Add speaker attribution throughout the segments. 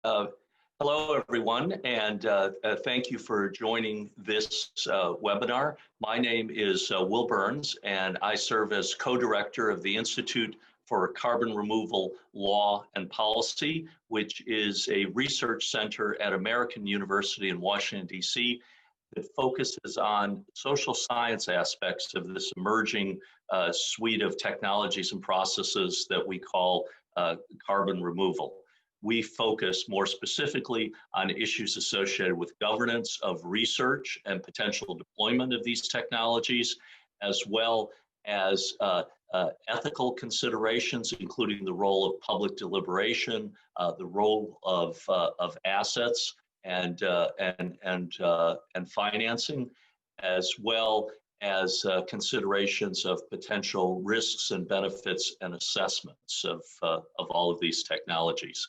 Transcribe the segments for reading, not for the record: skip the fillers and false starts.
Speaker 1: Uh, Hello, everyone, and thank you for joining this webinar. My name is Wil Burns, and I serve as co-director of the Institute for Carbon Removal Law and Policy, which is a research center at American University in Washington, D.C. that focuses on social science aspects of this emerging suite of technologies and processes that we call carbon removal. We focus more specifically on issues associated with governance of research and potential deployment of these technologies, as well as ethical considerations, including the role of public deliberation, the role of assets and financing, as well as considerations of potential risks and benefits and assessments of all of these technologies.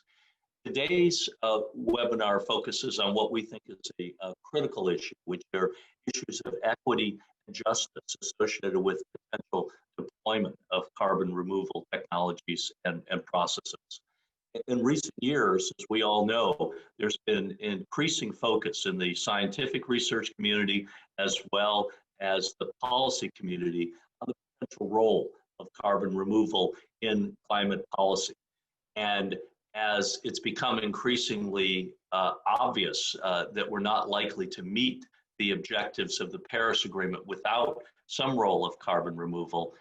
Speaker 1: Today's webinar focuses on what we think is a critical issue, which are issues of equity and justice associated with potential deployment of carbon removal technologies and processes. In recent years, as we all know, there's been increasing focus in the scientific research community as well as the policy community on the potential role of carbon removal in climate policy. And as it's become increasingly obvious that we're not likely to meet the objectives of the Paris Agreement without some role of carbon removal,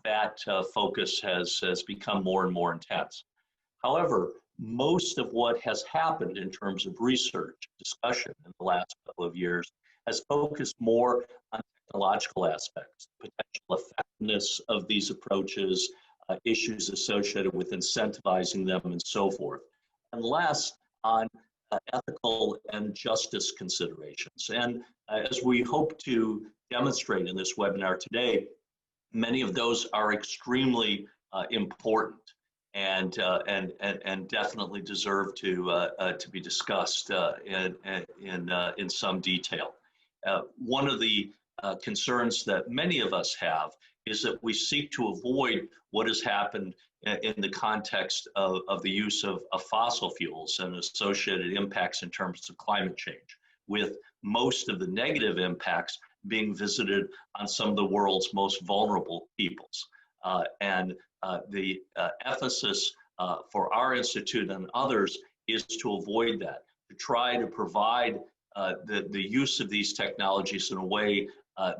Speaker 1: that focus has become more and more intense. However, most of what has happened in terms of research discussion in the last couple of years has focused more on technological aspects, potential effectiveness of these approaches, issues associated with incentivizing them and so forth, and less on ethical and justice considerations. And as we hope to demonstrate in this webinar today, many of those are extremely important and definitely deserve to be discussed in some detail. One of the concerns that many of us have is that we seek to avoid what has happened in the context of the use of fossil fuels and associated impacts in terms of climate change, with most of the negative impacts being visited on some of the world's most vulnerable peoples. The emphasis for our institute and others is to avoid that, to try to provide the use of these technologies in a way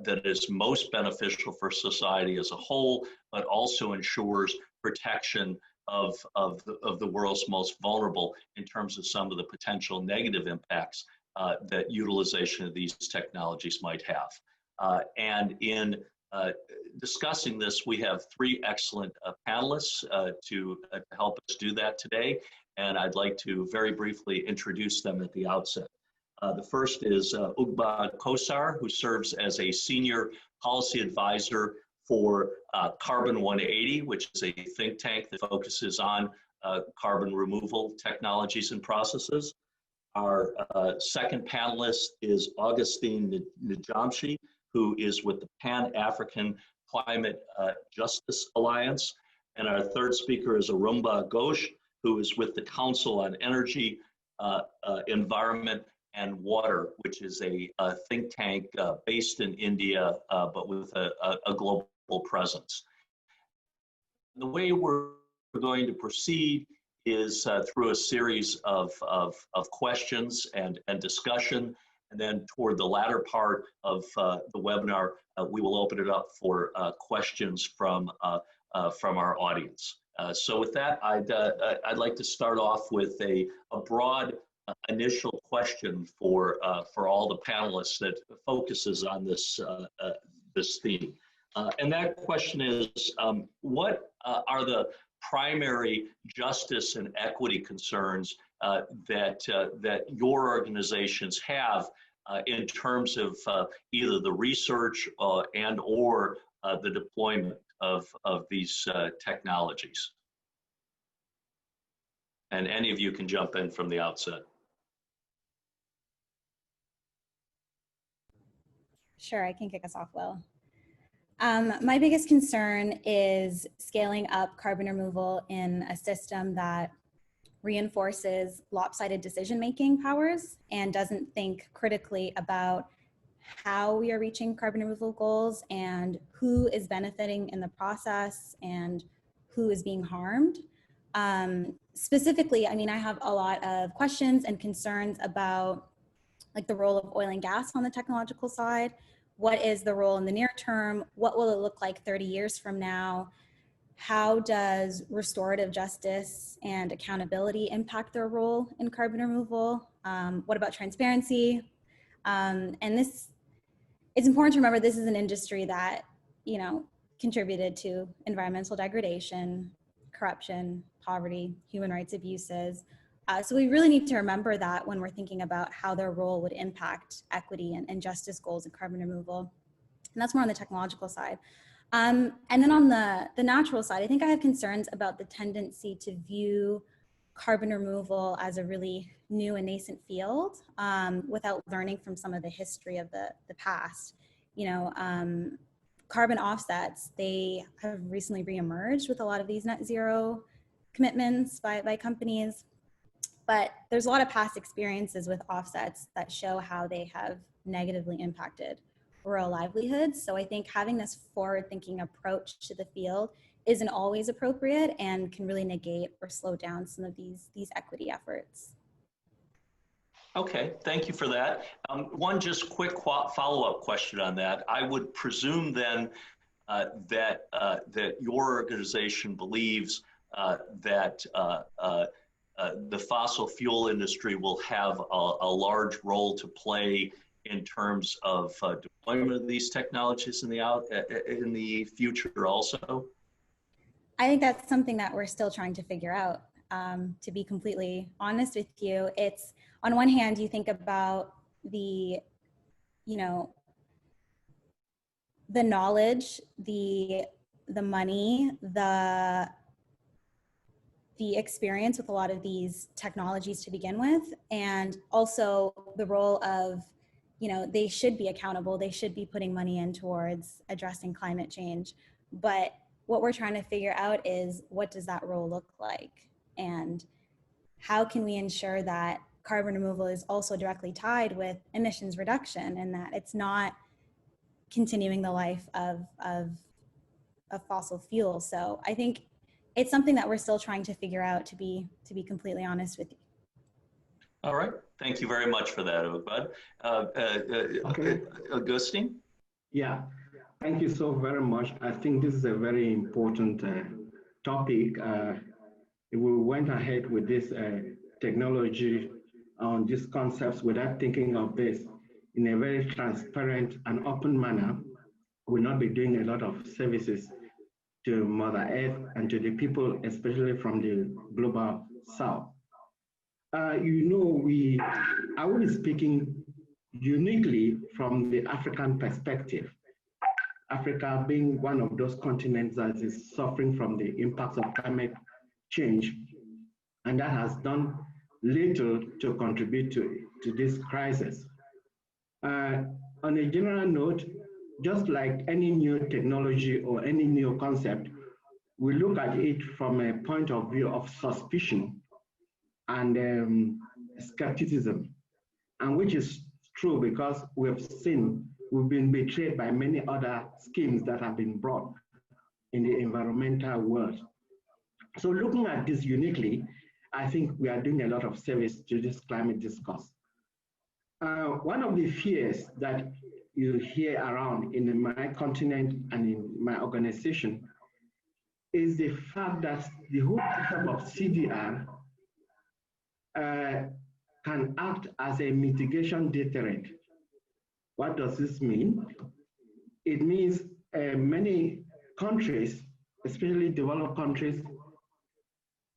Speaker 1: that is most beneficial for society as a whole, but also ensures protection of the world's most vulnerable in terms of some of the potential negative impacts that utilization of these technologies might have. And in discussing this, we have three excellent panelists to help us do that today, and I'd like to very briefly introduce them at the outset. The first is Ugbaad Kosar, who serves as a senior policy advisor for Carbon 180, which is a think tank that focuses on carbon removal technologies and processes. Our second panelist is Augustine Njamnshi, who is with the Pan-African Climate Justice Alliance. And our third speaker is Arunabha Ghosh, who is with the Council on Energy, Environment, and Water, which is a think tank based in India, but with a global presence. The way we're going to proceed is through a series of questions and discussion, and then toward the latter part of the webinar, we will open it up for questions from our audience. So with that, I'd like to start off with a broad initial question for all the panelists that focuses on this theme, and that question is: what are the primary justice and equity concerns that your organizations have in terms of either the research and or the deployment of these technologies? And any of you can jump in from the outset.
Speaker 2: Sure, I can kick us off, Will. My biggest concern is scaling up carbon removal in a system that reinforces lopsided decision-making powers and doesn't think critically about how we are reaching carbon removal goals and who is benefiting in the process and who is being harmed. Specifically, I mean, I have a lot of questions and concerns about like the role of oil and gas on the technological side. What is the role in the near term? What will it look like 30 years from now? How does restorative justice and accountability impact their role in carbon removal? What about transparency? And this, it's important to remember this is an industry that, you know, contributed to environmental degradation, corruption, poverty, human rights abuses. So we really need to remember that when we're thinking about how their role would impact equity and justice goals in carbon removal. And that's more on the technological side. And then on the natural side, I think I have concerns about the tendency to view carbon removal as a really new and nascent field without learning from some of the history of the past. You know, carbon offsets, they have recently reemerged with a lot of these net zero commitments by companies. But there's a lot of past experiences with offsets that show how they have negatively impacted rural livelihoods. So I think having this forward-thinking approach to the field isn't always appropriate and can really negate or slow down some of these equity efforts.
Speaker 1: Okay, thank you for that. One just quick follow-up question on that. I would presume then that your organization believes that the fossil fuel industry will have a large role to play in terms of deployment of these technologies in the future also?
Speaker 2: I think that's something that we're still trying to figure out. To be completely honest with you, it's on one hand, you think about the, you know, the knowledge, the money, the experience with a lot of these technologies to begin with, and also the role of, you know, they should be accountable, they should be putting money in towards addressing climate change. But what we're trying to figure out is, what does that role look like? And how can we ensure that carbon removal is also directly tied with emissions reduction, and that it's not continuing the life of fossil fuel? So I think it's something that we're still trying to figure out, to be completely honest with you.
Speaker 1: All right, thank you very much for that, Ugbaad.
Speaker 3: Okay.
Speaker 1: Augustine?
Speaker 3: Yeah, thank you so very much. I think this is a very important topic. If we went ahead with this technology on these concepts without thinking of this in a very transparent and open manner, we'll not be doing a lot of services to Mother Earth and to the people, especially from the global south. You know, I will be speaking uniquely from the African perspective. Africa being one of those continents that is suffering from the impacts of climate change, and that has done little to contribute to this crisis. On a general note, just like any new technology or any new concept, we look at it from a point of view of suspicion and skepticism, and which is true because we've been betrayed by many other schemes that have been brought in the environmental world. So looking at this uniquely, I think we are doing a lot of service to this climate discourse. One of the fears that you hear around in my continent and in my organization is the fact that the whole concept of CDR can act as a mitigation deterrent. What does this mean? It means many countries, especially developed countries,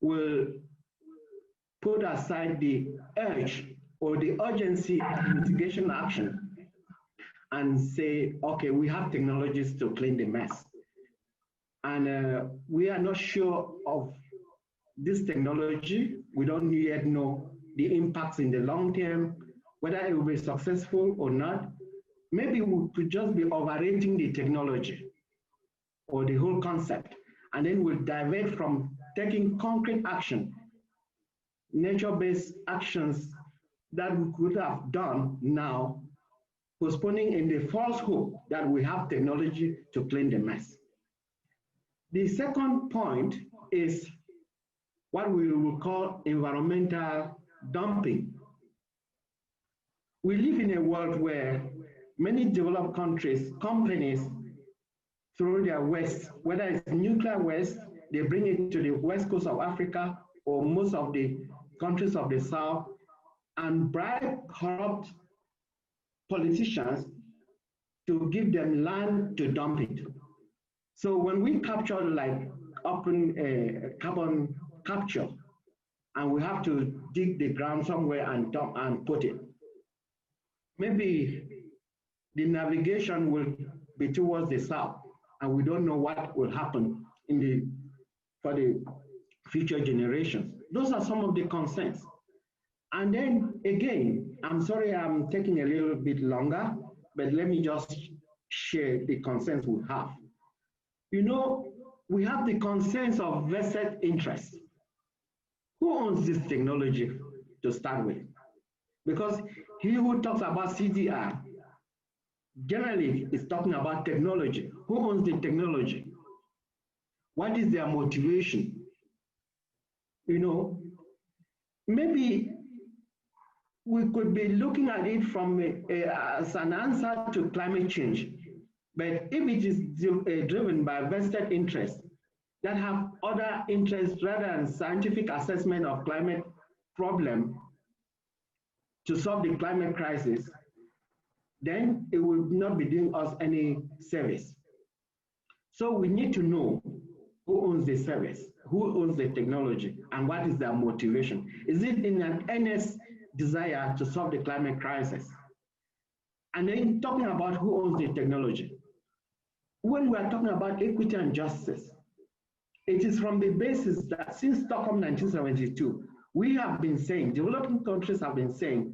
Speaker 3: will put aside the urge or the urgency of mitigation action and say, okay, we have technologies to clean the mess. And we are not sure of this technology. We don't yet know the impacts in the long term, whether it will be successful or not. Maybe we could just be overrating the technology or the whole concept, and then we'll divert from taking concrete action nature-based actions that we could have done now, postponing in the false hope that we have technology to clean the mess. The second point is what we will call environmental dumping. We live in a world where many developed countries, companies, throw their waste, whether it's nuclear waste, they bring it to the west coast of Africa or most of the countries of the South, and bribe corrupt politicians to give them land to dump it. So when we capture like open carbon capture, and we have to dig the ground somewhere and dump and put it, maybe the navigation will be towards the south, and we don't know what will happen for the future generations. Those are some of the concerns. And then again, I'm sorry I'm taking a little bit longer, but let me just share the concerns we have. You know, we have the concerns of vested interests. Who owns this technology to start with? Because he who talks about CDR generally is talking about technology. Who owns the technology? What is their motivation? You know, maybe we could be looking at it from as an answer to climate change. But if it is driven by vested interests that have other interests rather than scientific assessment of climate problem to solve the climate crisis, then it will not be doing us any service. So we need to know who owns the service, who owns the technology, and what is their motivation. Is it in an earnest desire to solve the climate crisis? And then talking about who owns the technology. When we are talking about equity and justice, it is from the basis that since Stockholm 1972, we have been saying, developing countries have been saying,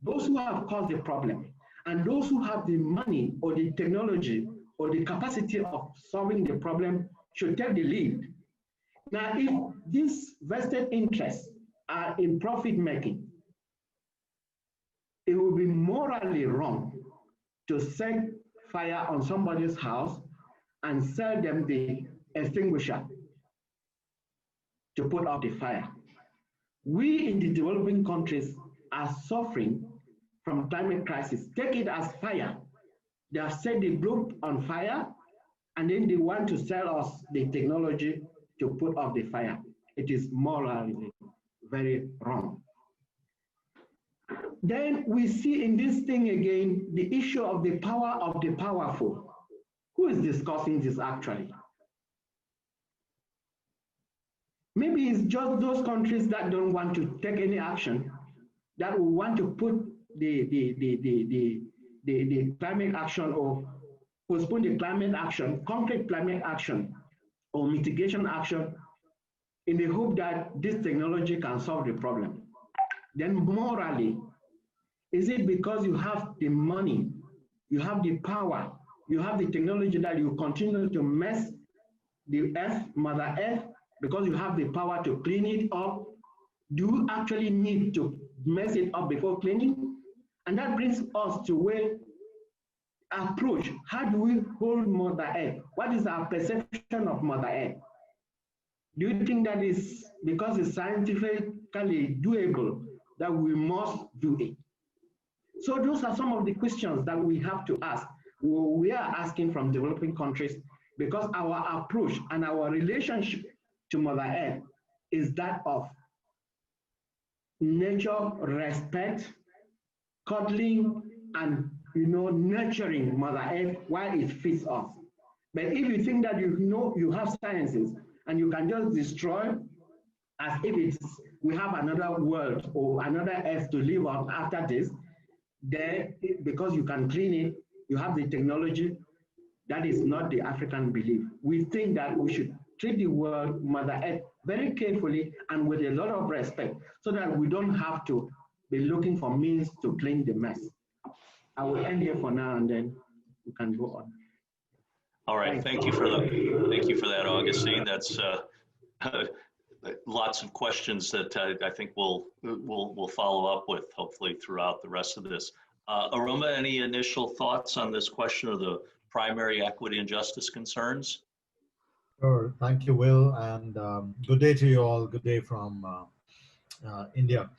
Speaker 3: those who have caused the problem and those who have the money or the technology or the capacity of solving the problem should take the lead. Now, if these vested interests are in profit making, it will be morally wrong to set fire on somebody's house and sell them the extinguisher to put out the fire. We in the developing countries are suffering from climate crisis. Take it as fire. They have set the globe on fire, and then they want to sell us the technology to put out the fire. It is morally very wrong. Then we see in this thing again, the issue of the power of the powerful. Who is discussing this actually? Maybe it's just those countries that don't want to take any action, that will want to put the climate action or postpone the climate action, concrete climate action or mitigation action in the hope that this technology can solve the problem. Then morally, is it because you have the money, you have the power, you have the technology that you continue to mess the earth, Mother Earth, because you have the power to clean it up? Do you actually need to mess it up before cleaning? And that brings us to where approach. How do we hold Mother Earth? What is our perception of Mother Earth? Do you think that is because it's scientifically doable that we must do it? So those are some of the questions that we have to ask. We are asking from developing countries because our approach and our relationship to Mother Earth is that of nature respect, cuddling, and nurturing Mother Earth while it feeds us. But if you think that you have sciences and you can just destroy as if we have another world or another Earth to live on after this, then because you can clean it, you have the technology. That is not the African belief. We think that we should treat the world, Mother Earth, very carefully and with a lot of respect so that we don't have to be looking for means to clean the mess. I will end here for now and then we can go on.
Speaker 1: All right, thank you for that, Augustine. That's lots of questions that I think we'll follow up with hopefully throughout the rest of this. Arunabha, any initial thoughts on this question of the primary equity and justice concerns?
Speaker 4: Sure. Thank you, Will, and good day to you all. Good day from India.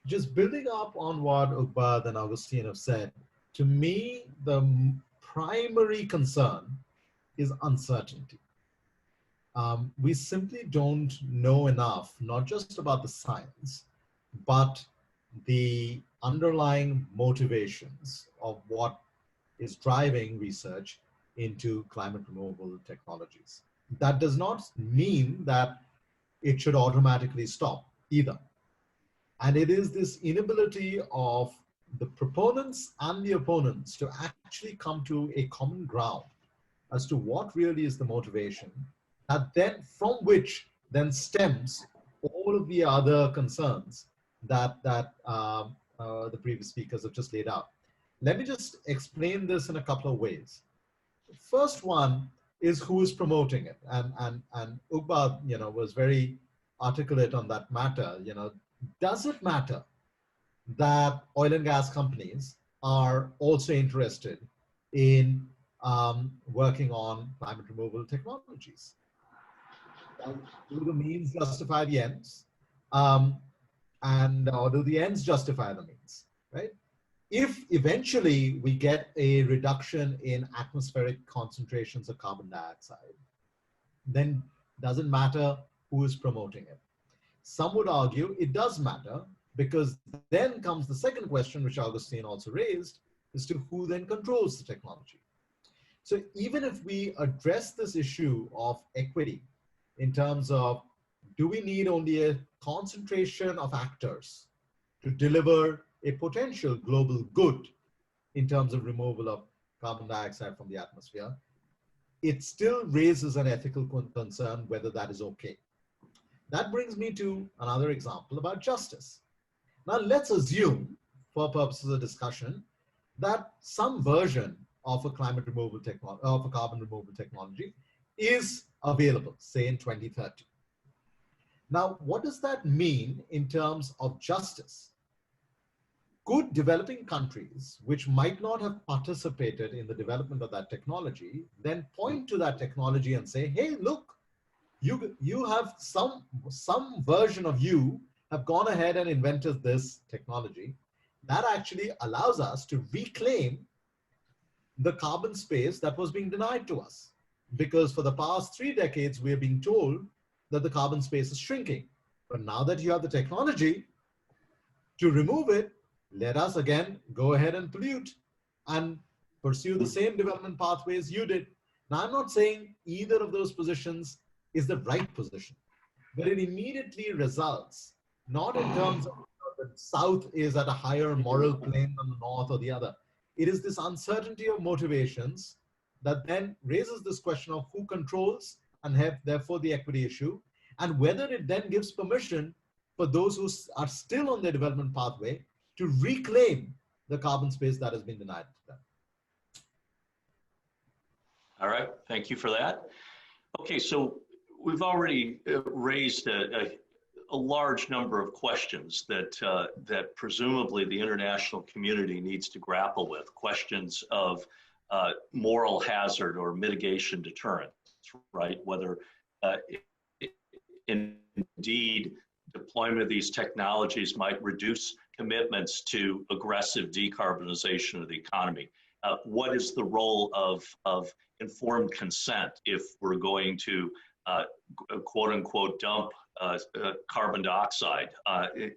Speaker 4: Just building up on what Ugbaad and Augustine have said, to me, the primary concern is uncertainty. We simply don't know enough, not just about the science, but the underlying motivations of what is driving research into climate removal technologies. That does not mean that it should automatically stop either. And it is this inability of the proponents and the opponents to actually come to a common ground as to what really is the motivation, that then from which then stems all of the other concerns that the previous speakers have just laid out. Let me just explain this in a couple of ways. The first one is who is promoting it, and Ugbaad, was very articulate on that matter. Does it matter that oil and gas companies are also interested in working on climate removal technologies? Do the means justify the ends? Or do the ends justify the means, right? If eventually we get a reduction in atmospheric concentrations of carbon dioxide, then doesn't matter who is promoting it. Some would argue it does matter, because then comes the second question, which Augustine also raised, as to who then controls the technology. So even if we address this issue of equity in terms of, do we need only a concentration of actors to deliver a potential global good in terms of removal of carbon dioxide from the atmosphere, it still raises an ethical concern whether that is okay. That brings me to another example about justice. Now let's assume, for purposes of discussion, that some version of a climate removal technology, of a carbon removal technology, is available, say in 2030. Now, what does that mean in terms of justice? Could developing countries, which might not have participated in the development of that technology, then point to that technology and say, hey, look, you have some version of you have gone ahead and invented this technology that actually allows us to reclaim the carbon space that was being denied to us. Because for the past 3 decades, we are being told that the carbon space is shrinking. But now that you have the technology to remove it, let us again go ahead and pollute and pursue the same development pathways you did. Now, I'm not saying either of those positions is the right position, but it immediately results not in terms of the South is at a higher moral plane than the North or the other. It is this uncertainty of motivations that then raises this question of who controls and have therefore the equity issue, and whether it then gives permission for those who are still on their development pathway to reclaim the carbon space that has been denied to them.
Speaker 1: All right, thank you for that. Okay, so we've already raised a large number of questions that presumably the international community needs to grapple with, questions of moral hazard or mitigation deterrent, right? Whether indeed deployment of these technologies might reduce commitments to aggressive decarbonization of the economy. What is the role of informed consent if we're going to quote unquote dump carbon dioxide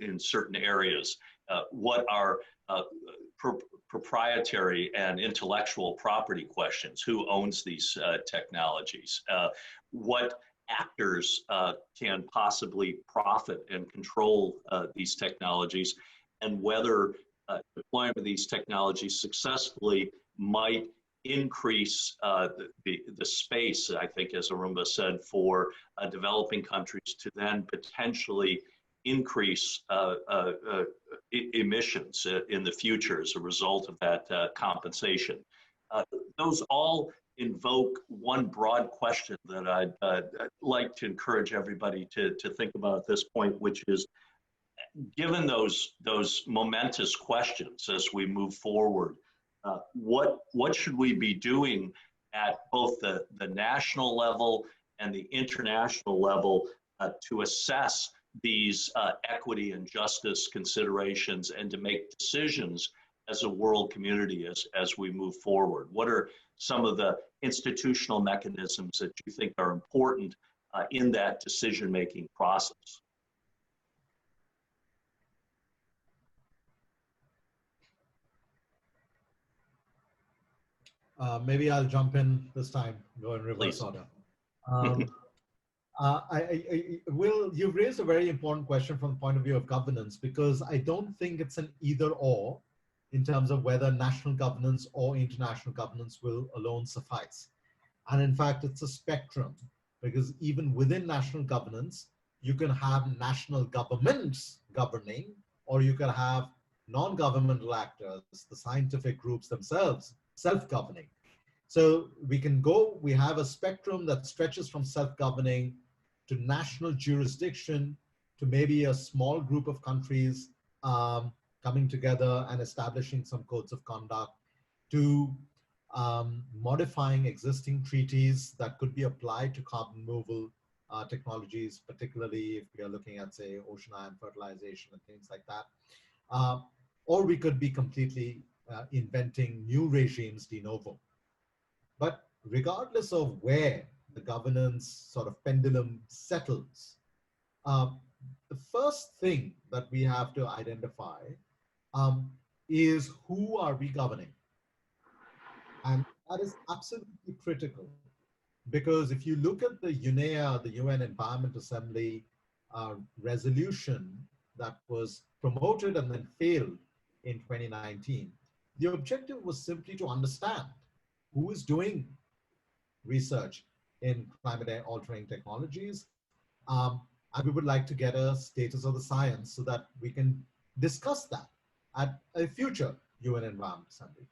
Speaker 1: in certain areas? What are proprietary and intellectual property questions? Who owns these technologies? What actors can possibly profit and control these technologies, and whether deployment of these technologies successfully might increase the space, I think, as Arunabha said, for developing countries to then potentially increase emissions in the future as a result of that compensation. those all invoke one broad question that I'd like to encourage everybody to think about at this point, which is, given those momentous questions as we move forward, what should we be doing at both the national level and the international level to assess these equity and justice considerations and to make decisions as a world community as we move forward? What are some of the institutional mechanisms that you think are important in that decision-making process?
Speaker 4: Maybe I'll jump in this time, go in reverse
Speaker 1: Please.
Speaker 4: order. Will, you've raised a very important question from the point of view of governance, because I don't think it's an either or in terms of whether national governance or international governance will alone suffice. And in fact, it's a spectrum, because even within national governance, you can have national governments governing, or you can have non-governmental actors, the scientific groups themselves, self-governing. So we have a spectrum that stretches from self-governing to national jurisdiction to maybe a small group of countries coming together and establishing some codes of conduct, to modifying existing treaties that could be applied to carbon removal technologies, particularly if we are looking at, say, ocean ion fertilization and things like that. Or we could be completely inventing new regimes de novo. But regardless of where the governance sort of pendulum settles, the first thing that we have to identify is, who are we governing? And that is absolutely critical, because if you look at the UNEA, the UN Environment Assembly resolution that was promoted and then failed in 2019, the objective was simply to understand who is doing research in climate altering technologies. And we would like to get a status of the science so that we can discuss that at a future UN Environment Assembly.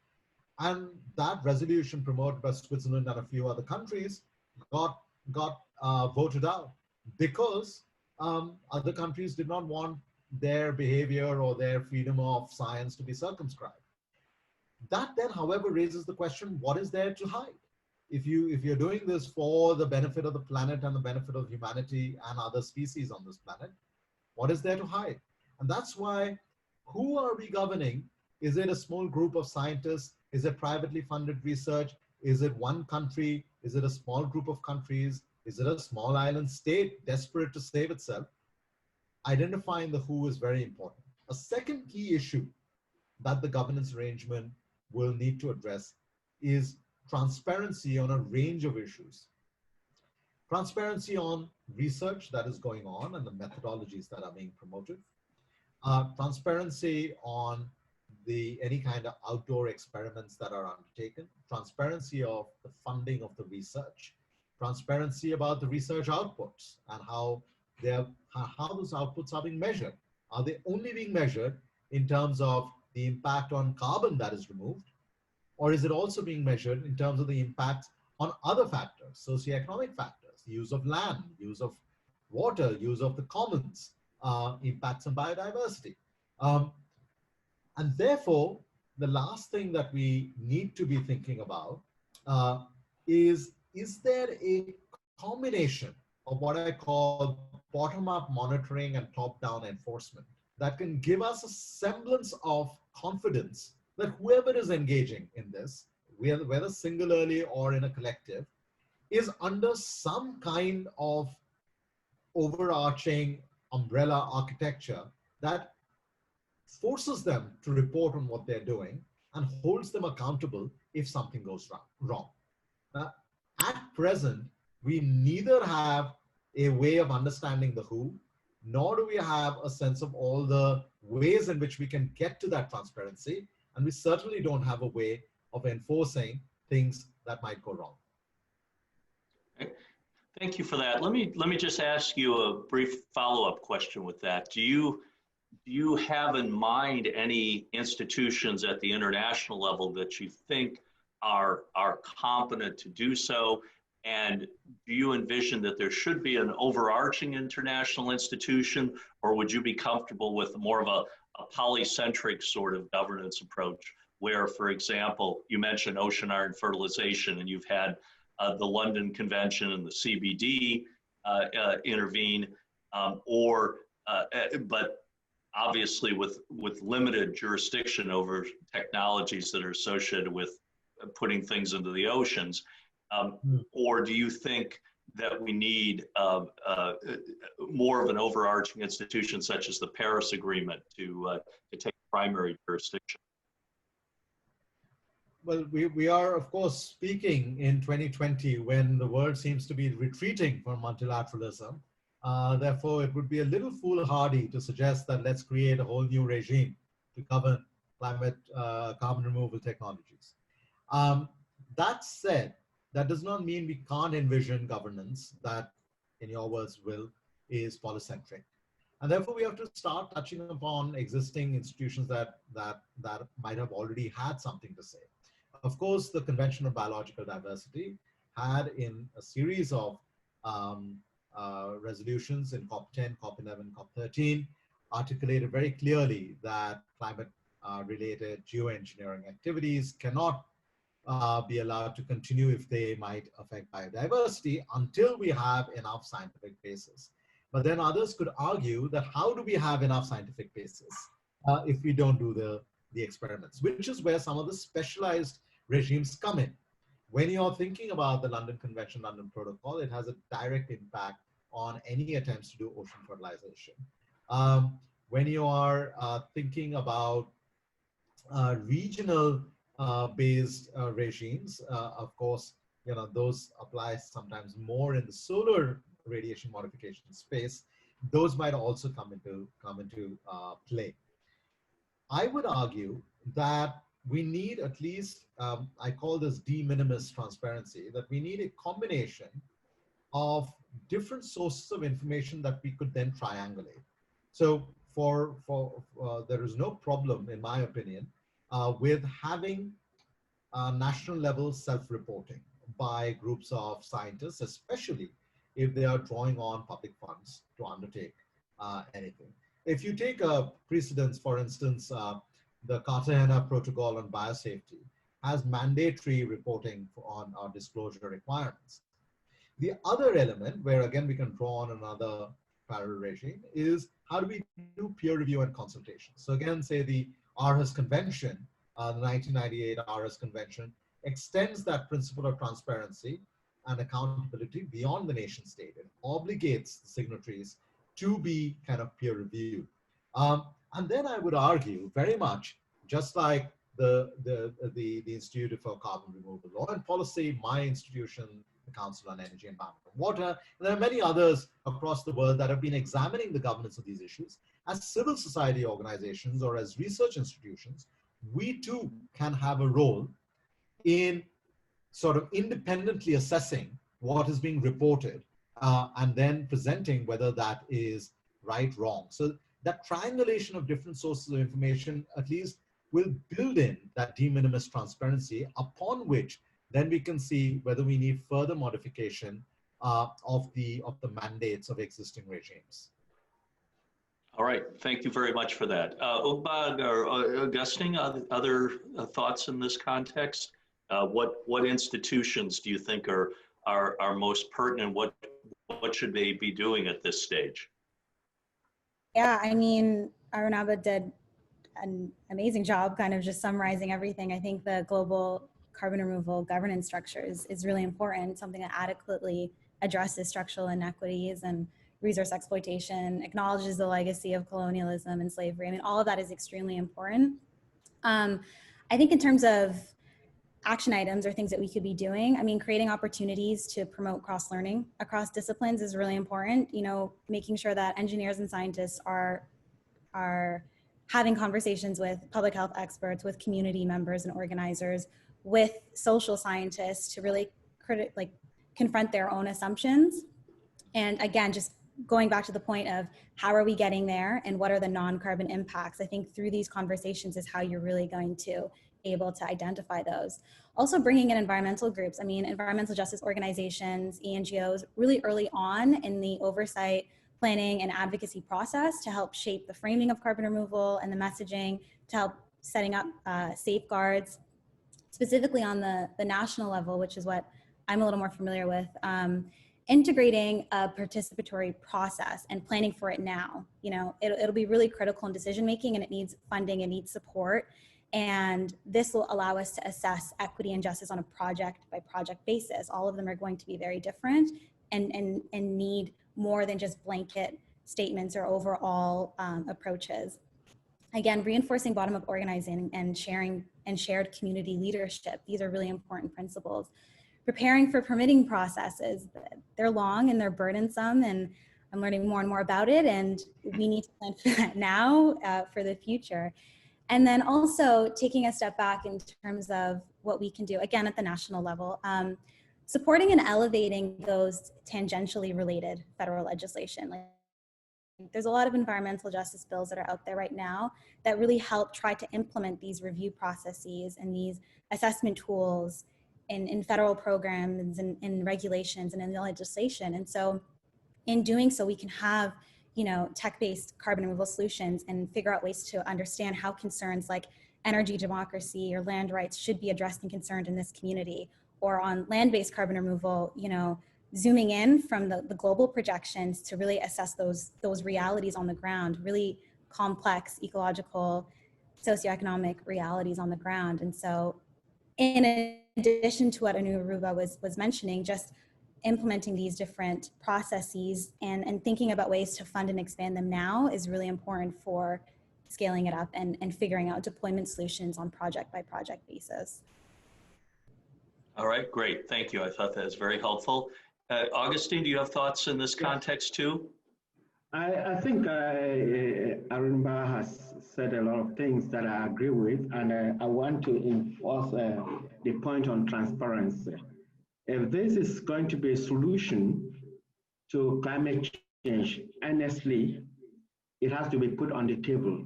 Speaker 4: And that resolution, promoted by Switzerland and a few other countries, got voted out because other countries did not want their behavior or their freedom of science to be circumscribed. That then, however, raises the question, what is there to hide? If you're doing this for the benefit of the planet and the benefit of humanity and other species on this planet, what is there to hide? And that's why, who are we governing? Is it a small group of scientists? Is it privately funded research? Is it one country? Is it a small group of countries? Is it a small island state desperate to save itself? Identifying the who is very important. A second key issue that the governance arrangement will need to address is transparency on a range of issues. Transparency on research that is going on and the methodologies that are being promoted. Transparency on any kind of outdoor experiments that are undertaken. Transparency of the funding of the research. Transparency about the research outputs and how those outputs are being measured. Are they only being measured in terms of the impact on carbon that is removed? Or is it also being measured in terms of the impact on other factors, socioeconomic factors, use of land, use of water, use of the commons, impacts on biodiversity? And therefore, the last thing that we need to be thinking about is there a combination of what I call bottom-up monitoring and top-down enforcement that can give us a semblance of confidence that whoever is engaging in this, whether singularly or in a collective, is under some kind of overarching umbrella architecture that forces them to report on what they're doing and holds them accountable if something goes wrong. Now, at present, we neither have a way of understanding the who, nor do we have a sense of all the ways in which we can get to that transparency. And we certainly don't have a way of enforcing things that might go wrong.
Speaker 1: Okay. Thank you for that. Let me just ask you a brief follow-up question with that. Do you have in mind any institutions at the international level that you think are competent to do so? And do you envision that there should be an overarching international institution, or would you be comfortable with more of a polycentric sort of governance approach where, for example, you mentioned ocean iron fertilization, and you've had the London Convention and the CBD intervene, but obviously with limited jurisdiction over technologies that are associated with putting things into the oceans? Or do you think that we need more of an overarching institution such as the Paris Agreement to take primary jurisdiction?
Speaker 4: Well, we are, of course, speaking in 2020 when the world seems to be retreating from multilateralism. Therefore, it would be a little foolhardy to suggest that let's create a whole new regime to govern climate carbon removal technologies. That said, that does not mean we can't envision governance that, in your words, Will, is polycentric. And therefore, we have to start touching upon existing institutions that might have already had something to say. Of course, the Convention on Biological Diversity had, in a series of resolutions in COP10, COP11, COP13, articulated very clearly that climate-related geoengineering activities cannot be allowed to continue if they might affect biodiversity until we have enough scientific basis. But then others could argue that how do we have enough scientific basis if we don't do the experiments, which is where some of the specialized regimes come in. When you're thinking about the London Convention, London Protocol, it has a direct impact on any attempts to do ocean fertilization. When you are thinking about regional based regimes, of course, those apply sometimes more in the solar radiation modification space. Those might also come into play. I would argue that we need at least, I call this de minimis transparency, that we need a combination of different sources of information that we could then triangulate. So there is no problem, in my opinion, with having national level self-reporting by groups of scientists, especially if they are drawing on public funds to undertake anything. If you take a precedence, for instance, the Cartagena Protocol on Biosafety has mandatory reporting on our disclosure requirements. The other element, where again we can draw on another parallel regime, is how do we do peer review and consultation? So again, say the Aarhus Convention, the 1998 Aarhus Convention, extends that principle of transparency and accountability beyond the nation state. It obligates the signatories to be kind of peer reviewed. And then I would argue very much, just like the Institute for Carbon Removal Law and Policy, my institution, the Council on Energy, Environment and Water, and there are many others across the world that have been examining the governance of these issues. As civil society organizations or as research institutions, we too can have a role in sort of independently assessing what is being reported and then presenting whether that is right, wrong. So that triangulation of different sources of information at least will build in that de minimis transparency, upon which then we can see whether we need further modification of the mandates of existing regimes.
Speaker 1: All right, thank you very much for that. Ugbaad or Augustine, other thoughts in this context? What institutions do you think are most pertinent? What should they be doing at this stage?
Speaker 2: Yeah, I mean, Arunabha did an amazing job kind of just summarizing everything. I think the global carbon removal governance structures is really important, something that adequately addresses structural inequities and resource exploitation, acknowledges the legacy of colonialism and slavery. I mean, all of that is extremely important. I think in terms of action items or things that we could be doing, I mean, creating opportunities to promote cross-learning across disciplines is really important. You know, making sure that engineers and scientists are having conversations with public health experts, with community members and organizers, with social scientists to really confront their own assumptions. And again, just going back to the point of how are we getting there and what are the non-carbon impacts? I think through these conversations is how you're really going to able to identify those. Also bringing in environmental groups. I mean, environmental justice organizations, ENGOs, really early on in the oversight, planning, and advocacy process to help shape the framing of carbon removal and the messaging, to help setting up safeguards, specifically on the national level, which is what I'm a little more familiar with, integrating a participatory process and planning for it now. You know, it'll be really critical in decision making, and it needs funding, it needs support. And this will allow us to assess equity and justice on a project by project basis. All of them are going to be very different and need more than just blanket statements or overall approaches. Again, reinforcing bottom-up organizing and sharing and shared community leadership. These are really important principles. Preparing for permitting processes. They're long and they're burdensome, and I'm learning more and more about it, and we need to plan for that now for the future. And then also taking a step back in terms of what we can do, again, at the national level, supporting and elevating those tangentially related federal legislation. Like, there's a lot of environmental justice bills that are out there right now that really help try to implement these review processes and these assessment tools in federal programs and in regulations and in the legislation. And so in doing so, we can have, you know, tech-based carbon removal solutions and figure out ways to understand how concerns like energy democracy or land rights should be addressed and concerned in this community. Or on land-based carbon removal, you know, zooming in from the global projections to really assess those realities on the ground, really complex ecological, socioeconomic realities on the ground. And so in addition to what Arunabha was mentioning, just implementing these different processes and thinking about ways to fund and expand them now is really important for scaling it up and figuring out deployment solutions on project by project basis.
Speaker 1: All right, great, thank you. I thought that was very helpful. Augustine, do you have thoughts in this context too?
Speaker 3: I think Arunabha has said a lot of things that I agree with, and I want to enforce the point on transparency. If this is going to be a solution to climate change, honestly, it has to be put on the table,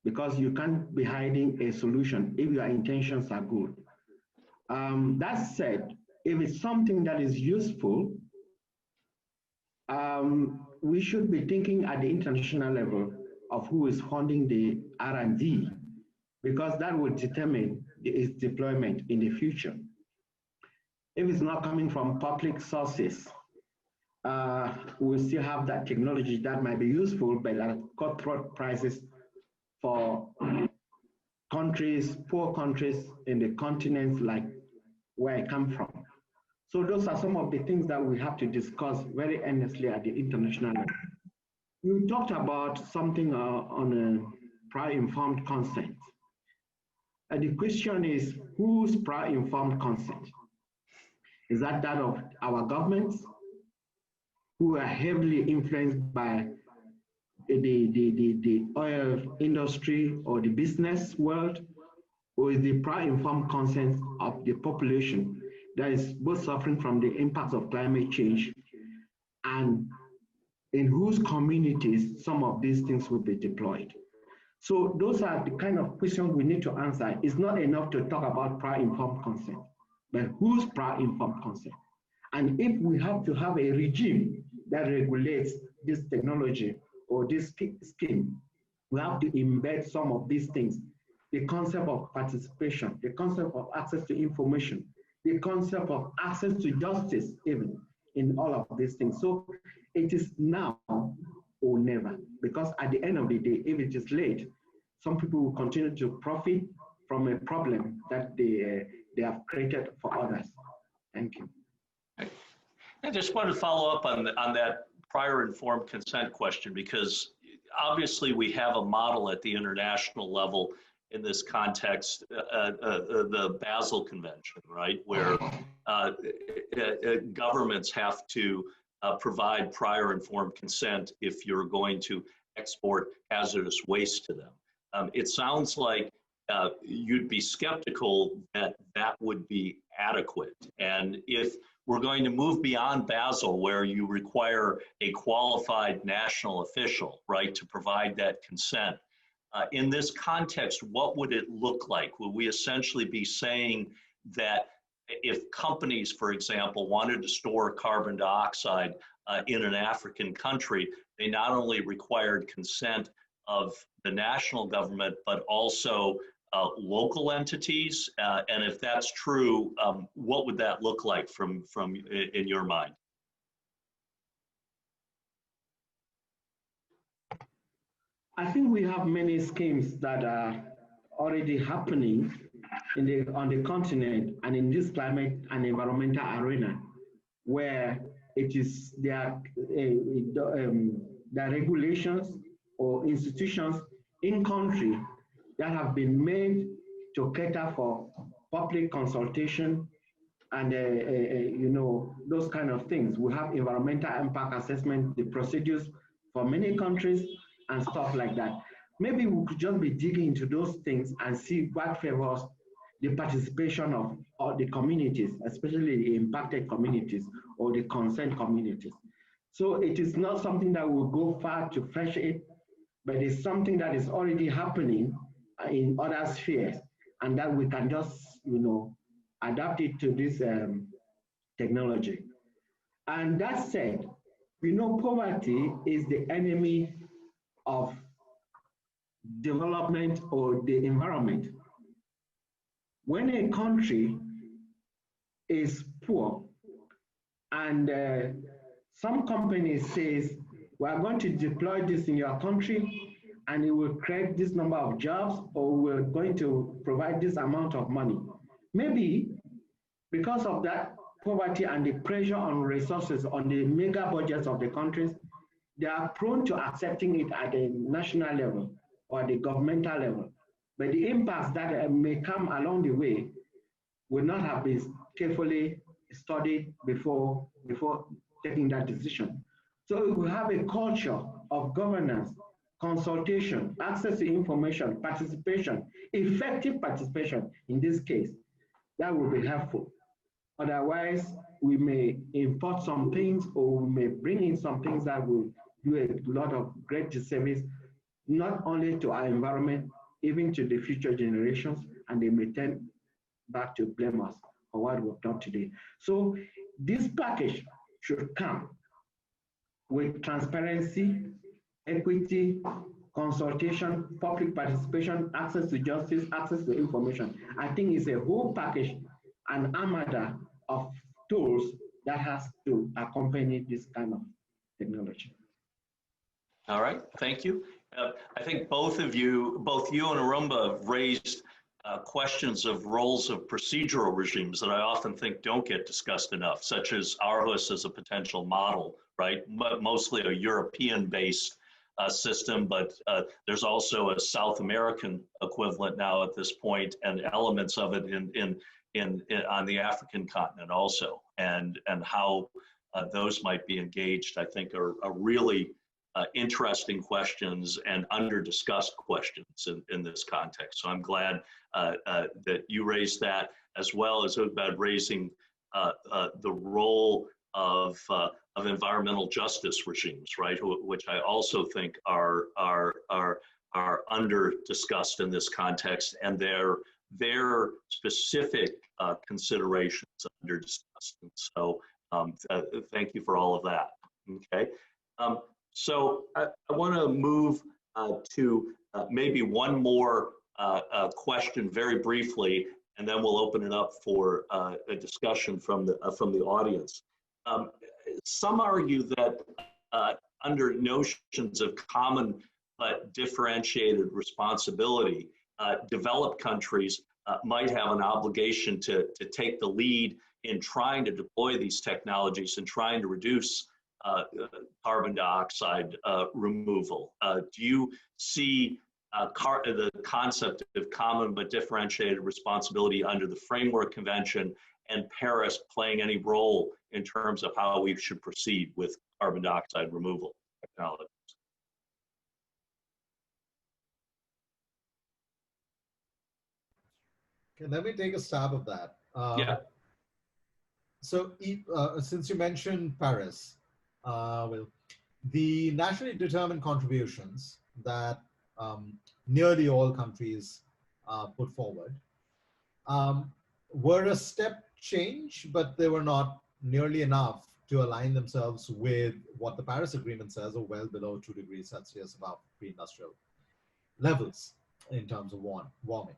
Speaker 3: because you can't be hiding a solution if your intentions are good. That said, if it's something that is useful, we should be thinking at the international level of who is funding the R&D, because that will determine its deployment in the future. If it's not coming from public sources, we still have that technology that might be useful, but at cutthroat prices for countries, poor countries in the continents like where I come from. So those are some of the things that we have to discuss very earnestly at the international level. We talked about something on prior informed consent. And the question is, whose prior informed consent? Is that of our governments, who are heavily influenced by the oil industry or the business world, or is the prior informed consent of the population that is both suffering from the impacts of climate change, and in whose communities some of these things will be deployed? So those are the kind of questions we need to answer. It's not enough to talk about prior informed consent, but whose prior informed consent? And if we have to have a regime that regulates this technology or this scheme, we have to embed some of these things. The concept of participation, the concept of access to information, the concept of access to justice, even in all of these things. So it is now or never, because at the end of the day, if it is late, some people will continue to profit from a problem that they have created for others. Thank you.
Speaker 1: I just want to follow up on that prior informed consent question, because obviously we have a model at the international level in this context, the Basel Convention, right, where governments have to provide prior informed consent if you're going to export hazardous waste to them. It sounds like you'd be skeptical that that would be adequate. And if we're going to move beyond Basel, where you require a qualified national official, right, to provide that consent, in this context, what would it look like? Would we essentially be saying that if companies, for example, wanted to store carbon dioxide in an African country, they not only required consent of the national government, but also local entities? And if that's true, what would that look like from in your mind?
Speaker 3: I think we have many schemes that are already happening on the continent and in this climate and environmental arena, where there are regulations or institutions in country that have been made to cater for public consultation and those kind of things. We have environmental impact assessment, the procedures for many countries and stuff like that. Maybe we could just be digging into those things and see what favors the participation of all the communities, especially the impacted communities or the concerned communities. So it is not something that will go far to fetch it, but it's something that is already happening in other spheres, and that we can just, adapt it to this technology. And that said, we know poverty is the enemy of development or the environment. When a country is poor and some company says, we are going to deploy this in your country and it will create this number of jobs, or we're going to provide this amount of money. Maybe because of that poverty and the pressure on resources on the mega budgets of the countries, they are prone to accepting it at a national level or the governmental level. But the impacts that may come along the way will not have been carefully studied before taking that decision. So we have a culture of governance, consultation, access to information, participation, effective participation in this case, that will be helpful. Otherwise, we may import some things or we may bring in some things that will do a lot of great disservice, not only to our environment, even to the future generations, and they may turn back to blame us for what we've done today. So this package should come with transparency, equity, consultation, public participation, access to justice, access to information. I think it's a whole package, an armada of tools that has to accompany this kind of technology.
Speaker 1: All right, thank you. I think both you and Arunabha have raised questions of roles of procedural regimes that I often think don't get discussed enough, such as Aarhus as a potential model, right? Mostly a European-based system, but there's also a South American equivalent now at this point, and elements of it on the African continent also, and how those might be engaged, I think, are really interesting questions and under-discussed questions in this context. So I'm glad that you raised that, as well as Ugbaad raising the role of environmental justice regimes, right? Which I also think are under-discussed in this context, and their specific considerations under-discussed. And so thank you for all of that. Okay. So I want to move to maybe one more question very briefly, and then we'll open it up for a discussion from the audience. Some argue that under notions of common but differentiated responsibility, developed countries might have an obligation to take the lead in trying to deploy these technologies and trying to reduce carbon dioxide removal. Do you see the concept of common but differentiated responsibility under the Framework Convention and Paris playing any role in terms of how we should proceed with carbon dioxide removal technologies?
Speaker 4: Okay, let me take a stab at that.
Speaker 1: Yeah.
Speaker 4: So since you mentioned Paris, Will, the nationally determined contributions that nearly all countries put forward, were a step change, but they were not nearly enough to align themselves with what the Paris Agreement says, or well below 2 degrees Celsius above pre-industrial levels in terms of warming.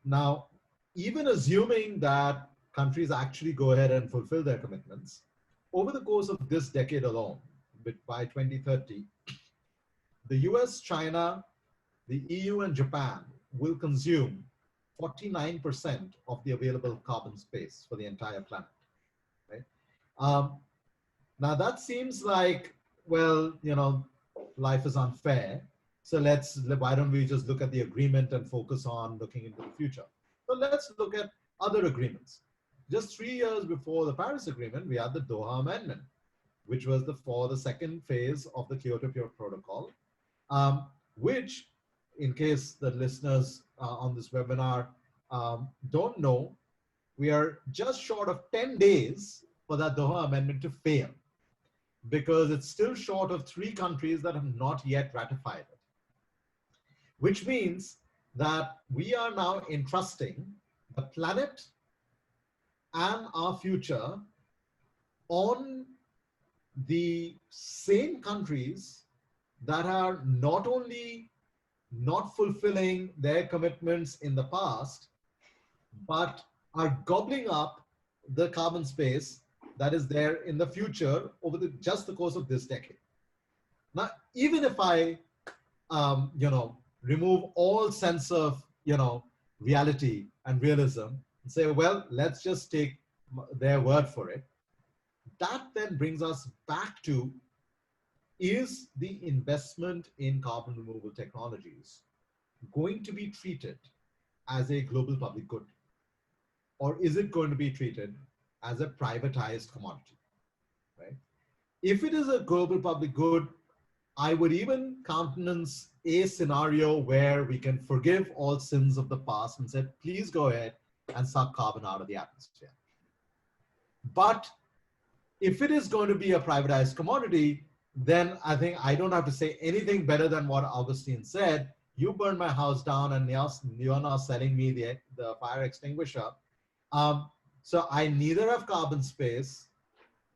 Speaker 4: Now, even assuming that countries actually go ahead and fulfill their commitments, over the course of this decade alone, by 2030, the US, China, the EU, and Japan will consume 49% of the available carbon space for the entire planet. Right? Now that seems like, well, life is unfair. So why don't we just look at the agreement and focus on looking into the future? But let's look at other agreements. Just 3 years before the Paris Agreement, we had the Doha Amendment, which was for the second phase of the Kyoto Protocol, which, in case the listeners on this webinar don't know, we are just short of 10 days for that Doha Amendment to fail, because it's still short of 3 countries that have not yet ratified it, which means that we are now entrusting the planet and our future on the same countries that are not only not fulfilling their commitments in the past, but are gobbling up the carbon space that is there in the future over just the course of this decade. Now, even if I, remove all sense of, reality and realism and say, well, let's just take their word for it, that then brings us back to, is the investment in carbon removal technologies going to be treated as a global public good? Or is it going to be treated as a privatized commodity, right? If it is a global public good, I would even countenance a scenario where we can forgive all sins of the past and say, please go ahead and suck carbon out of the atmosphere. But if it is going to be a privatized commodity, then I think I don't have to say anything better than what Augustine said. You burned my house down and you're now selling me the fire extinguisher. So I neither have carbon space,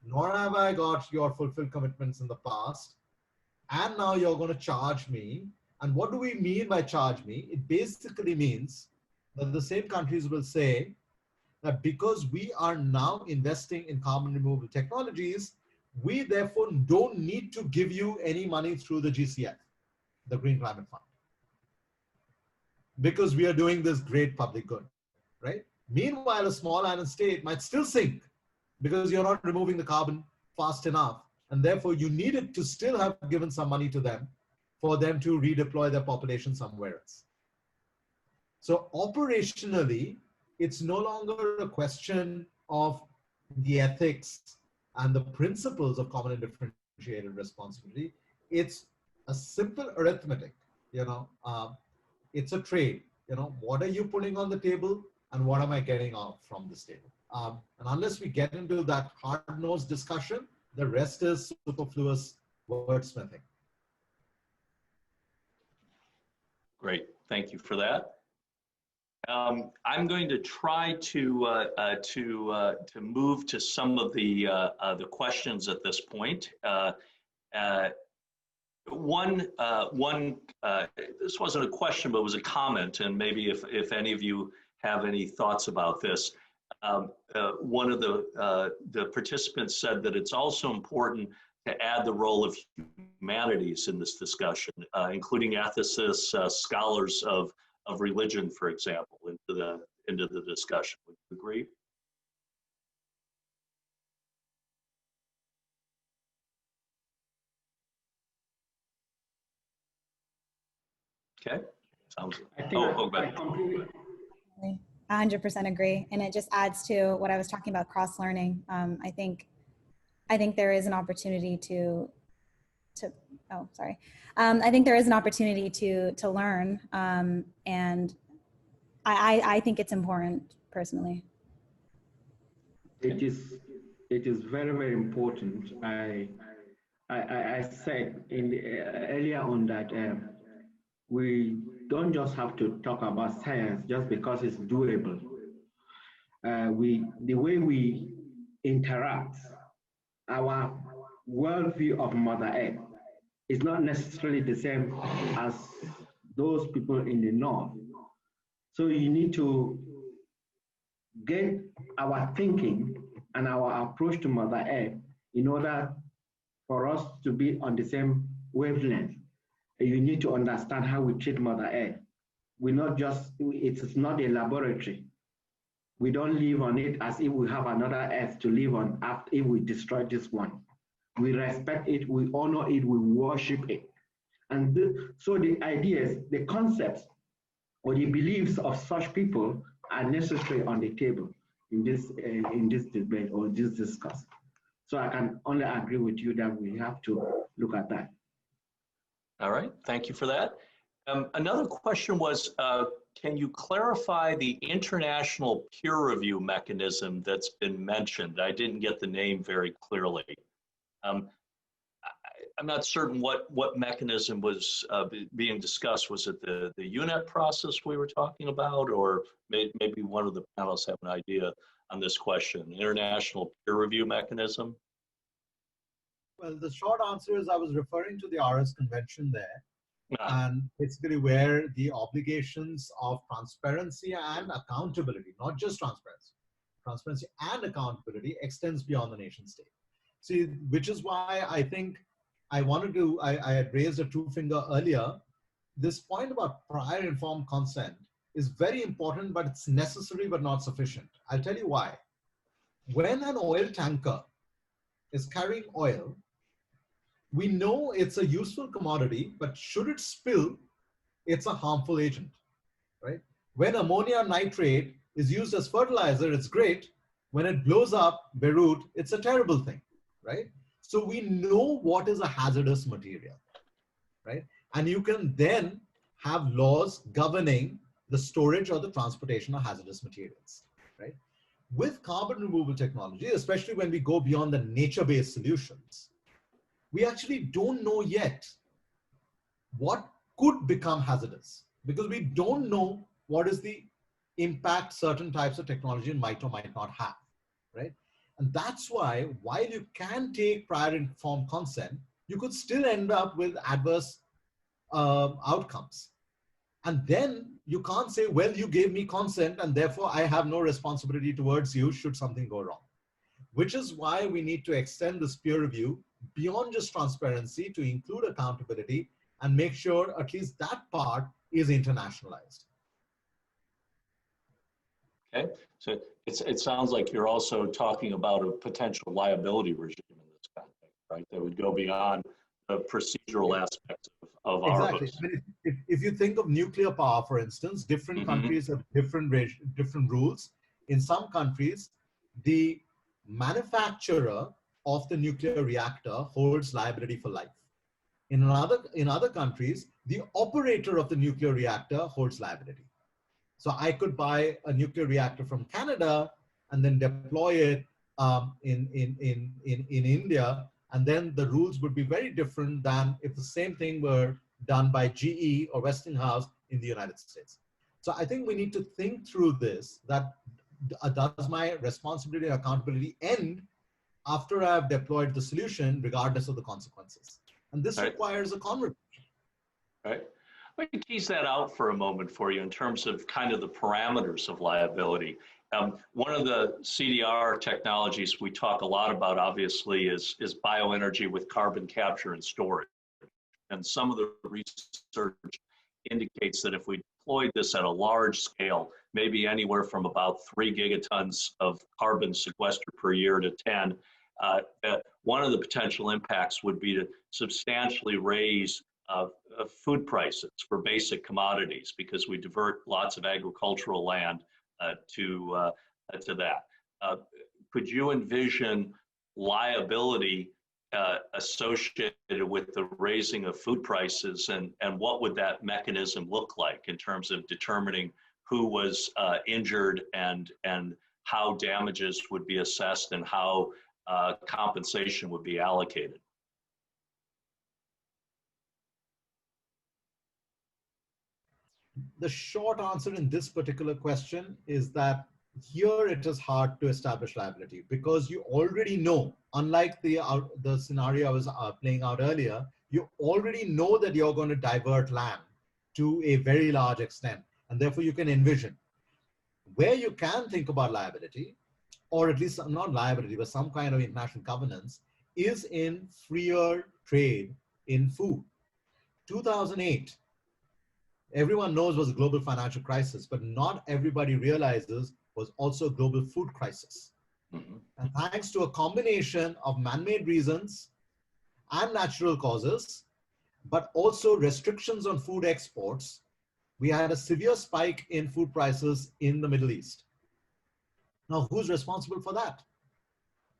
Speaker 4: nor have I got your fulfilled commitments in the past. And now you're going to charge me. And what do we mean by charge me? It basically means that the same countries will say that because we are now investing in carbon removal technologies, we therefore don't need to give you any money through the GCF, the Green Climate Fund, because we are doing this great public good, right? Meanwhile, a small island state might still sink because you're not removing the carbon fast enough. And therefore, you needed to still have given some money to them for them to redeploy their population somewhere else. So operationally, it's no longer a question of the ethics and the principles of common and differentiated responsibility. It's a simple arithmetic, it's a trade. What are you putting on the table and what am I getting off from this table? And unless we get into that hard-nosed discussion, the rest is superfluous wordsmithing.
Speaker 1: Great, thank you for that. I'm going to try to move to some of the questions at this point. This wasn't a question, but it was a comment, and maybe if any of you have any thoughts about this. One of the participants said that it's also important to add the role of humanities in this discussion, including ethicists, scholars of religion, for example, into the discussion. Would you agree? Okay. Sounds good.
Speaker 3: I think I completely
Speaker 2: 100% agree, and it just adds to what I was talking about, cross-learning. I think there is an opportunity I think there is an opportunity to learn, and I think it's important personally.
Speaker 3: It is very, very important. I said earlier on that we don't just have to talk about science just because it's doable. The way we interact, our worldview of Mother Earth is not necessarily the same as those people in the North. So you need to get our thinking and our approach to Mother Earth in order for us to be on the same wavelength. You need to understand how we treat Mother Earth. We're not just, it's not a laboratory. We don't live on it as if we have another Earth to live on after if we destroy this one. We respect it, we honor it, we worship it. And so the ideas, the concepts, or the beliefs of such people are necessary on the table in this debate or this discussion. So I can only agree with you that we have to look at that.
Speaker 1: All right, thank you for that. Another question was, can you clarify the international peer review mechanism that's been mentioned? I didn't get the name very clearly. I'm not certain what mechanism was being discussed. Was it the UNET process we were talking about, or maybe one of the panelists have an idea on this question, international peer review mechanism?
Speaker 4: Well, the short answer is I was referring to the RS convention there, and basically where the obligations of transparency and accountability, not just transparency and accountability extends beyond the nation state. See, which is why I think I had raised a two-finger earlier. This point about prior informed consent is very important, but it's necessary but not sufficient. I'll tell you why. When an oil tanker is carrying oil, we know it's a useful commodity, but should it spill, it's a harmful agent, right? When ammonium nitrate is used as fertilizer, it's great. When it blows up Beirut, it's a terrible thing, right? So we know what is a hazardous material, right? And you can then have laws governing the storage or the transportation of hazardous materials, right? With carbon removal technology, especially when we go beyond the nature-based solutions, we actually don't know yet what could become hazardous, because we don't know what is the impact certain types of technology might or might not have, right? And that's why, while you can take prior informed consent, you could still end up with adverse outcomes. And then you can't say, well, you gave me consent and therefore I have no responsibility towards you should something go wrong. Which is why we need to extend this peer review beyond just transparency to include accountability and make sure at least that part is internationalized.
Speaker 1: Okay, so it sounds like you're also talking about a potential liability regime in this context, right? That would go beyond the procedural aspects of our hooks.
Speaker 4: If you think of nuclear power, for instance, different countries have different rules. In some countries, the manufacturer of the nuclear reactor holds liability for life. In other countries, the operator of the nuclear reactor holds liability. So I could buy a nuclear reactor from Canada and then deploy it in India, and then the rules would be very different than if the same thing were done by GE or Westinghouse in the United States. So I think we need to think through this, that does my responsibility and accountability end after I've deployed the solution, regardless of the consequences? And this requires a conversation.
Speaker 1: Right. Let me tease that out for a moment for you in terms of kind of the parameters of liability. One of the CDR technologies we talk a lot about, obviously, is bioenergy with carbon capture and storage. And some of the research indicates that if we deployed this at a large scale, maybe anywhere from about 3 gigatons of carbon sequestered per year to 10, one of the potential impacts would be to substantially raise food prices for basic commodities, because we divert lots of agricultural land to that. Could you envision liability associated with the raising of food prices, and what would that mechanism look like in terms of determining who was injured and how damages would be assessed and how compensation would be allocated?
Speaker 4: the short answer in this particular question is that here it is hard to establish liability because you already know, unlike the scenario I was playing out earlier, you already know that you're going to divert land to a very large extent. And therefore you can envision where you can think about liability, or at least not liability, but some kind of international governance, is in freer trade in food. 2008, everyone knows was a global financial crisis, but not everybody realizes was also a global food crisis.
Speaker 1: Mm-hmm.
Speaker 4: And thanks to a combination of man-made reasons and natural causes, but also restrictions on food exports, we had a severe spike in food prices in the Middle East. Now, who's responsible for that?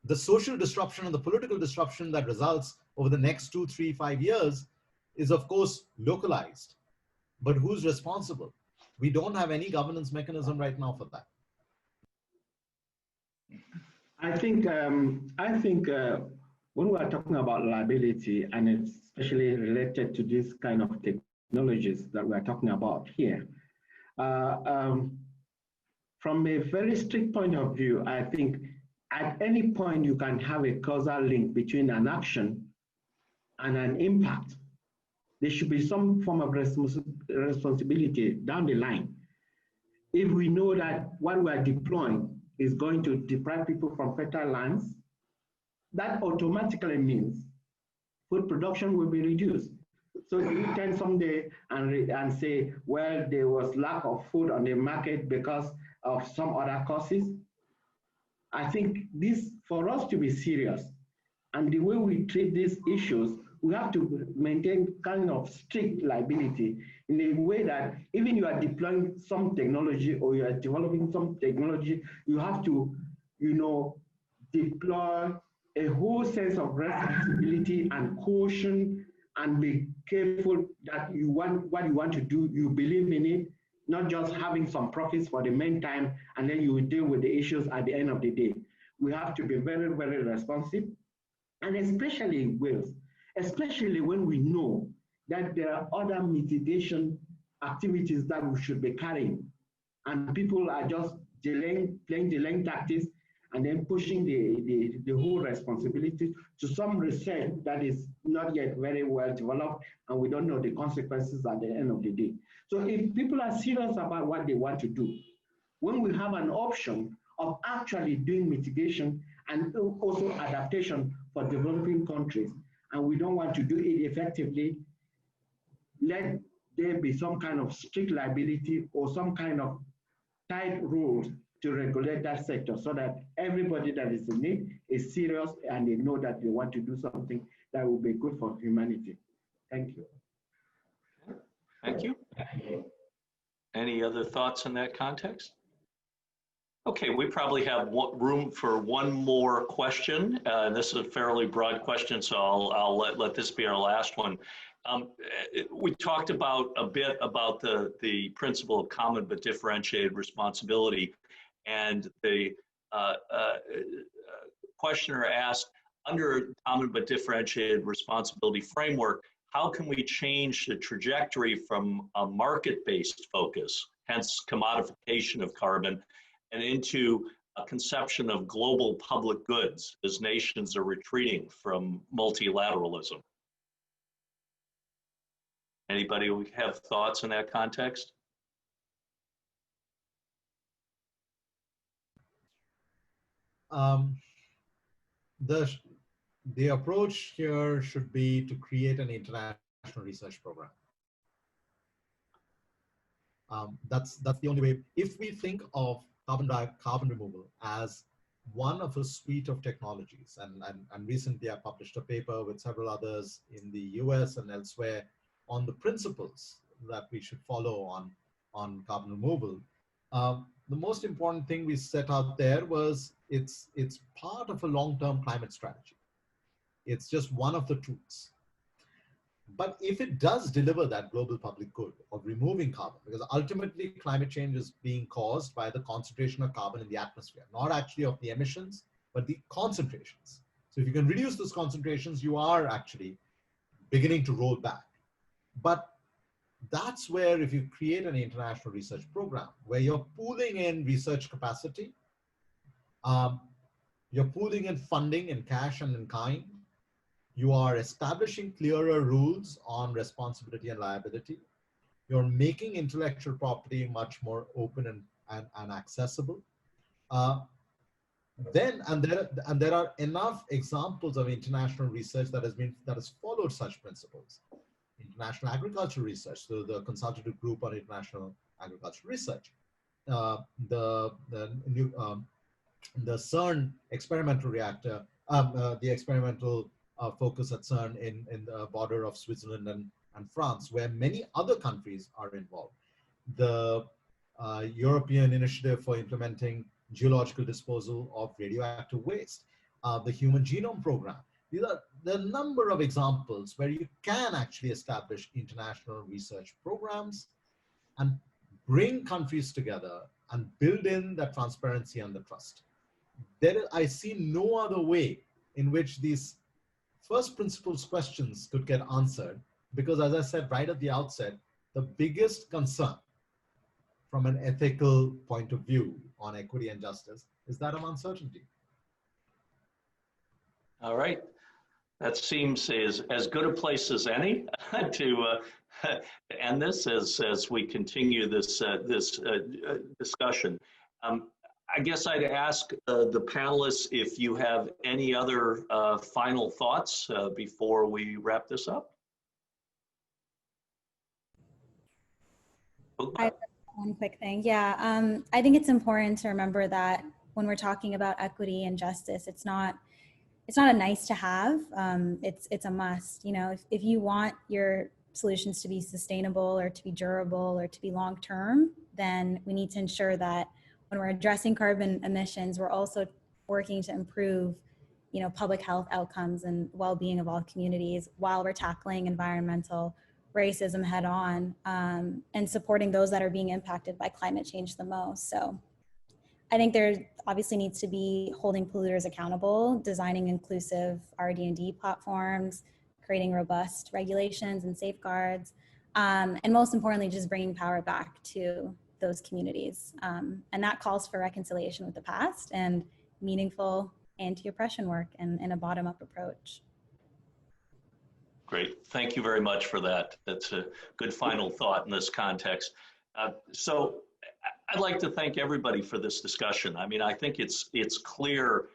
Speaker 4: The social disruption and the political disruption that results over the next 2, 3, 5 years is, of course, localized. But who's responsible? We don't have any governance mechanism right now for that.
Speaker 3: I think when we are talking about liability, and it's especially related to this kind of technologies that we are talking about here, from a very strict point of view, I think at any point you can have a causal link between an action and an impact. There should be some form of responsibility down the line. If we know that what we are deploying is going to deprive people from fertile lands, that automatically means food production will be reduced. So if you turn someday and say, well, there was lack of food on the market because of some other causes, I think this, for us to be serious, and the way we treat these issues, we have to maintain kind of strict liability in a way that even you are deploying some technology or you are developing some technology, you have to, deploy a whole sense of responsibility and caution, and be careful that what you want to do, you believe in it, not just having some profits for the meantime, and then you will deal with the issues at the end of the day. We have to be very, very responsive, and especially in Wales, especially when we know that there are other mitigation activities that we should be carrying, and people are just playing delaying tactics and then pushing the whole responsibility to some research that is not yet very well developed, and we don't know the consequences at the end of the day. So if people are serious about what they want to do, when we have an option of actually doing mitigation and also adaptation for developing countries, and we don't want to do it effectively, let there be some kind of strict liability or some kind of tight rules to regulate that sector, so that everybody that is in it is serious and they know that they want to do something that will be good for humanity. Thank you.
Speaker 1: Thank you. Any other thoughts in that context? Okay, we probably have room for one more question. This is a fairly broad question, so I'll let this be our last one. We talked a bit about the principle of common but differentiated responsibility, and the questioner asked, under common but differentiated responsibility framework, how can we change the trajectory from a market-based focus, hence commodification of carbon, and into a conception of global public goods as nations are retreating from multilateralism? Anybody have thoughts in that context?
Speaker 4: The approach here should be to create an international research program. That's the only way. If we think of carbon removal as one of a suite of technologies, and recently I published a paper with several others in the US and elsewhere on the principles that we should follow on carbon removal. The most important thing we set out there was it's part of a long-term climate strategy. It's just one of the tools. But if it does deliver that global public good of removing carbon, because ultimately climate change is being caused by the concentration of carbon in the atmosphere, not actually of the emissions, but the concentrations. So if you can reduce those concentrations, you are actually beginning to roll back. But That's where if you create an international research program where you're pooling in research capacity, you're pooling in funding in cash and in kind, you are establishing clearer rules on responsibility and liability, you're making intellectual property much more open and accessible. There are enough examples of international research that has followed such principles. International agricultural research, so the consultative group on international agricultural research, the CERN experimental reactor, the experimental focus at CERN in the border of Switzerland and France, where many other countries are involved. The European Initiative for Implementing Geological Disposal of Radioactive Waste, the Human Genome Program. These are the number of examples where you can actually establish international research programs and bring countries together and build in that transparency and the trust. I see no other way in which these first principles questions could get answered, because as I said right at the outset, the biggest concern from an ethical point of view on equity and justice is that of uncertainty.
Speaker 1: All right. That seems as good a place as any to end this as we continue this discussion. I guess I'd ask the panelists if you have any other final thoughts before we wrap this up.
Speaker 2: One quick thing. Yeah, I think it's important to remember that when we're talking about equity and justice, it's not a nice to have, it's a must. You know, if you want your solutions to be sustainable or to be durable or to be long-term, then we need to ensure that when we're addressing carbon emissions, we're also working to improve, you know, public health outcomes and well-being of all communities while we're tackling environmental racism head on, and supporting those that are being impacted by climate change the most. So I think there obviously needs to be holding polluters accountable, designing inclusive RD&D platforms, creating robust regulations and safeguards, and most importantly, just bringing power back to those communities. And that calls for reconciliation with the past and meaningful anti-oppression work and a bottom-up approach.
Speaker 1: Great. Thank you very much for that. That's a good final thought in this context. So I'd like to thank everybody for this discussion. I mean, I think it's clear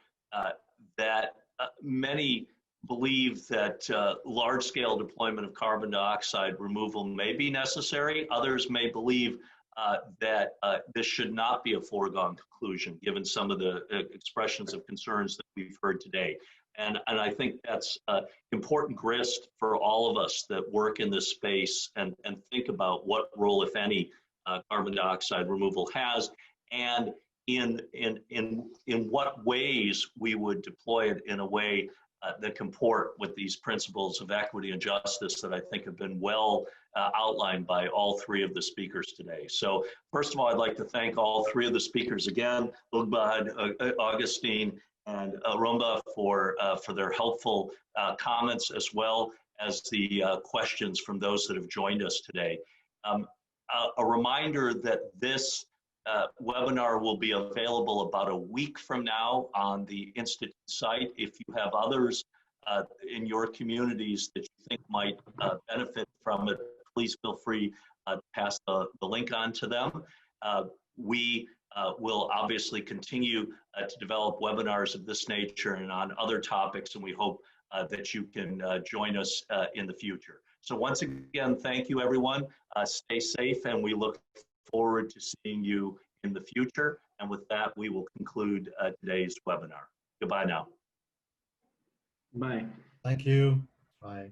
Speaker 1: that many believe that large-scale deployment of carbon dioxide removal may be necessary. Others may believe that this should not be a foregone conclusion, given some of the expressions of concerns that we've heard today. And I think that's important grist for all of us that work in this space and think about what role, if any, carbon dioxide removal has, and in what ways we would deploy it in a way that comport with these principles of equity and justice that I think have been well outlined by all three of the speakers today. So first of all, I'd like to thank all three of the speakers again, Ugbaad, Augustine, and Arunabha for their helpful comments, as well as the questions from those that have joined us today. A reminder that this webinar will be available about a week from now on the Institute site. If you have others in your communities that you think might benefit from it, please feel free to pass the link on to them. We will obviously continue to develop webinars of this nature and on other topics, and we hope that you can join us in the future. So once again, thank you, everyone. Stay safe, and we look forward to seeing you in the future. And with that, we will conclude today's webinar. Goodbye now.
Speaker 3: Bye.
Speaker 4: Thank you. Bye.